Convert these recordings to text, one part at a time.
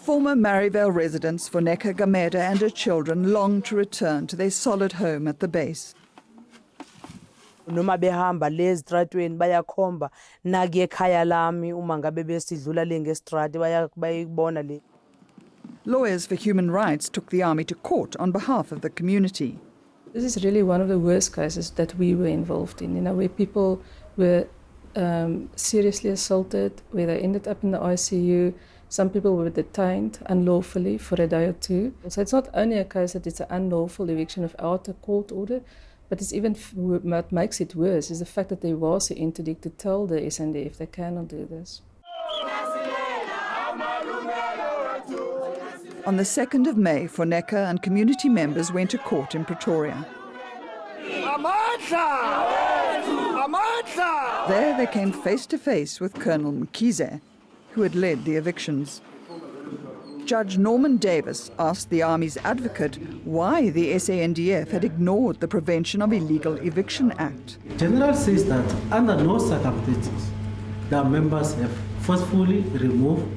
Former Marievale residents Voneka Gameda and her children long to return to their solid home at the base. Noma behamba lezitratweni bayakhomba nake ekhaya lami uma ngabe besidlula le ngestrati bayibona le. Lawyers for human rights took the army to court on behalf of the community. This is really one of the worst cases that we were involved in, where people were seriously assaulted, where they ended up in the ICU. Some people were detained unlawfully for a day or two. So it's not only a case that it's an unlawful eviction without a court order, but it's even what makes it worse is the fact that there was an interdict to tell the SNDF they cannot do this. On the 2nd of May, Voneka and community members went to court in Pretoria. There they came face to face with Colonel Mkhize, who had led the evictions. Judge Norman Davis asked the Army's advocate why the SANDF had ignored the Prevention of Illegal Eviction Act. The General says that under no circumstances the members have forcefully removed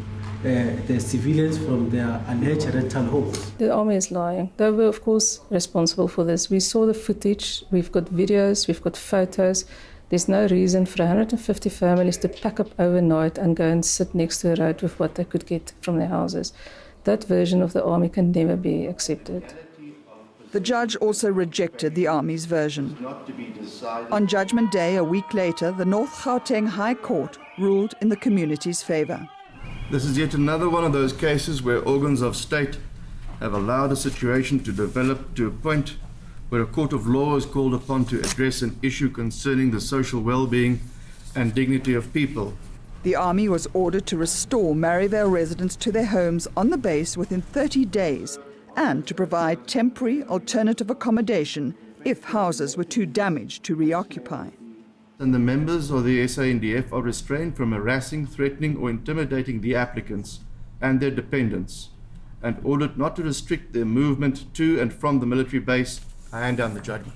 the civilians from their alleged rental homes. The Army is lying. They were, of course, responsible for this. We saw the footage, we've got videos, we've got photos. There's no reason for 150 families to pack up overnight and go and sit next to a road with what they could get from their houses. That version of the Army can never be accepted. The judge also rejected the Army's version. On Judgment Day, a week later, the North Gauteng High Court ruled in the community's favour. This is yet another one of those cases where organs of state have allowed a situation to develop to a point where a court of law is called upon to address an issue concerning the social well-being and dignity of people. The Army was ordered to restore Marievale residents to their homes on the base within 30 days and to provide temporary alternative accommodation if houses were too damaged to reoccupy. And the members of the SANDF are restrained from harassing, threatening or intimidating the applicants and their dependents and ordered not to restrict their movement to and from the military base. I hand down the judgment.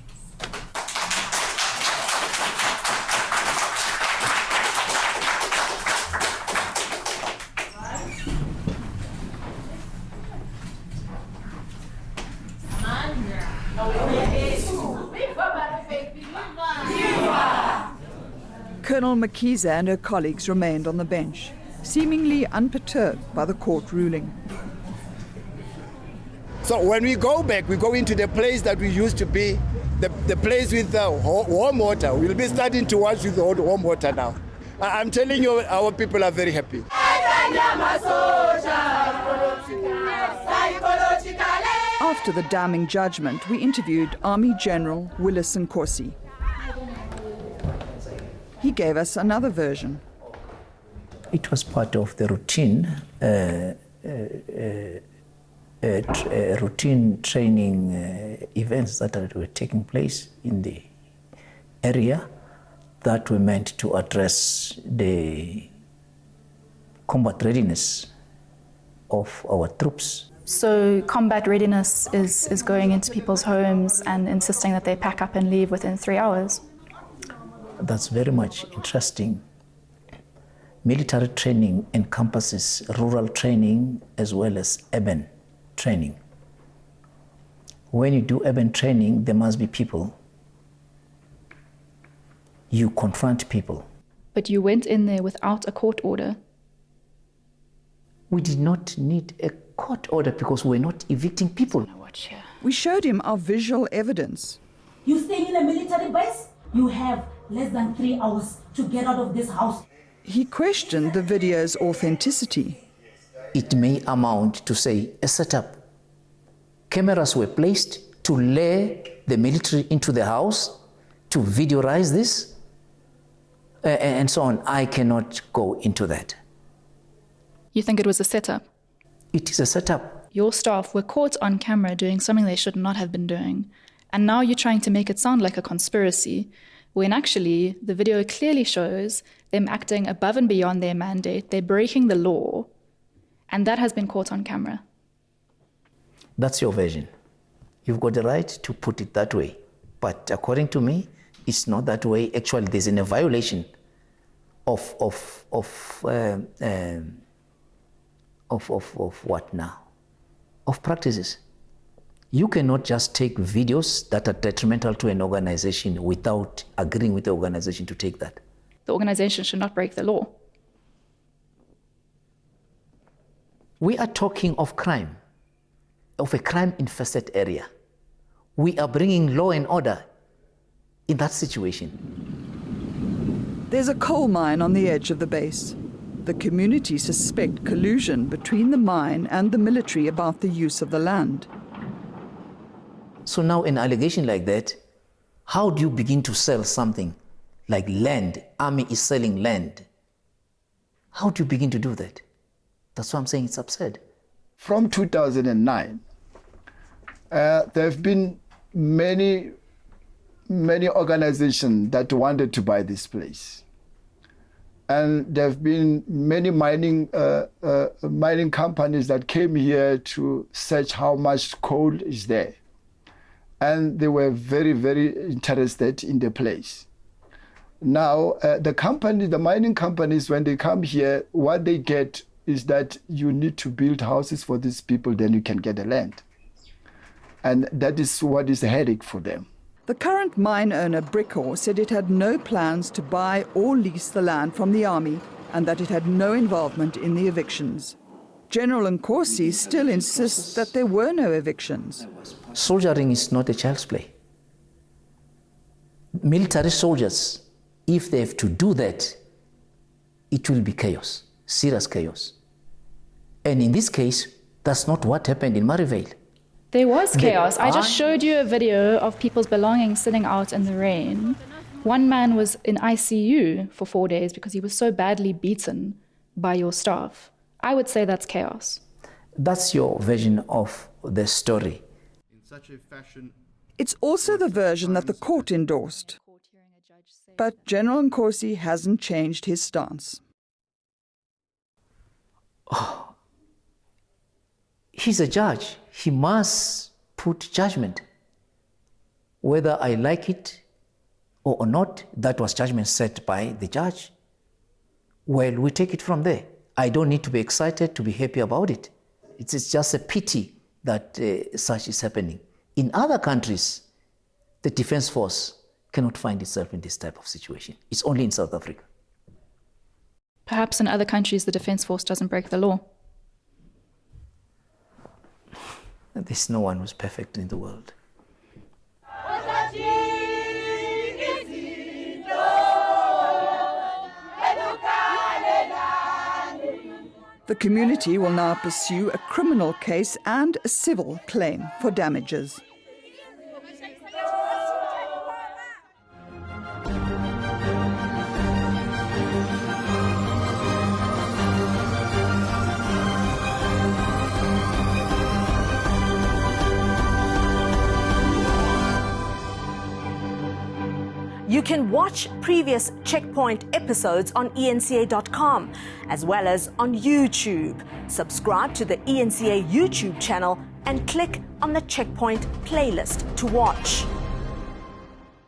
Colonel Mkhize and her colleagues remained on the bench, seemingly unperturbed by the court ruling. So when we go back, we go into the place that we used to be, the place with the warm water. We'll be starting to watch with the warm water now. I'm telling you, our people are very happy. After the damning judgment, we interviewed Army General Willis Nkosi. He gave us another version. It was part of the routine routine training events that were taking place in the area that were meant to address the combat readiness of our troops. So combat readiness is going into people's homes and insisting that they pack up and leave within 3 hours. That's very much interesting. Military training encompasses rural training as well as urban training. When you do urban training, there must be people. You confront people. But you went in there without a court order. We did not need a court order because we're not evicting people. We showed him our visual evidence. You stay in a military base, you have less than 3 hours to get out of this house. He questioned the video's authenticity. It may amount to, say, a setup. Cameras were placed to lure the military into the house, to videoize this, and so on. I cannot go into that. You think it was a setup? It is a setup. Your staff were caught on camera doing something they should not have been doing. And now you're trying to make it sound like a conspiracy, when actually the video clearly shows them acting above and beyond their mandate. They're breaking the law, and that has been caught on camera. That's your version. You've got the right to put it that way. But according to me, it's not that way. Actually, there's a violation of what now? Of practices. You cannot just take videos that are detrimental to an organization without agreeing with the organization to take that. The organization should not break the law. We are talking of crime, of a crime-infested area. We are bringing law and order in that situation. There's a coal mine on the edge of the base. The community suspect collusion between the mine and the military about the use of the land. So now an allegation like that, how do you begin to sell something like land? Army is selling land. How do you begin to do that? That's why I'm saying it's absurd. From 2009, there have been many organizations that wanted to buy this place. And there have been many mining companies that came here to search how much coal is there. And they were very, very interested in the place. Now, the mining companies, when they come here, what they get is that you need to build houses for these people, then you can get the land. And that is what is a headache for them. The current mine owner, Brickor, said it had no plans to buy or lease the land from the army and that it had no involvement in the evictions. General Nkosi still insists that there were no evictions. Soldiering is not a child's play. Military soldiers, if they have to do that, it will be chaos, serious chaos. And in this case, that's not what happened in Marievale. There was chaos. I just showed you a video of people's belongings sitting out in the rain. One man was in ICU for 4 days because he was so badly beaten by your staff. I would say that's chaos. That's your version of the story. In such a fashion, it's also the version that the court endorsed. But General Nkosi hasn't changed his stance. Oh, he's a judge. He must put judgment. Whether I like it or not, that was judgment set by the judge. Well, we take it from there. I don't need to be excited to be happy about it. It's just a pity that such is happening. In other countries, the defense force cannot find itself in this type of situation. It's only in South Africa. Perhaps in other countries, the defense force doesn't break the law. There's no one who's perfect in the world. The community will now pursue a criminal case and a civil claim for damages. You can watch previous Checkpoint episodes on enca.com as well as on YouTube. Subscribe to the ENCA YouTube channel and click on the Checkpoint playlist to watch.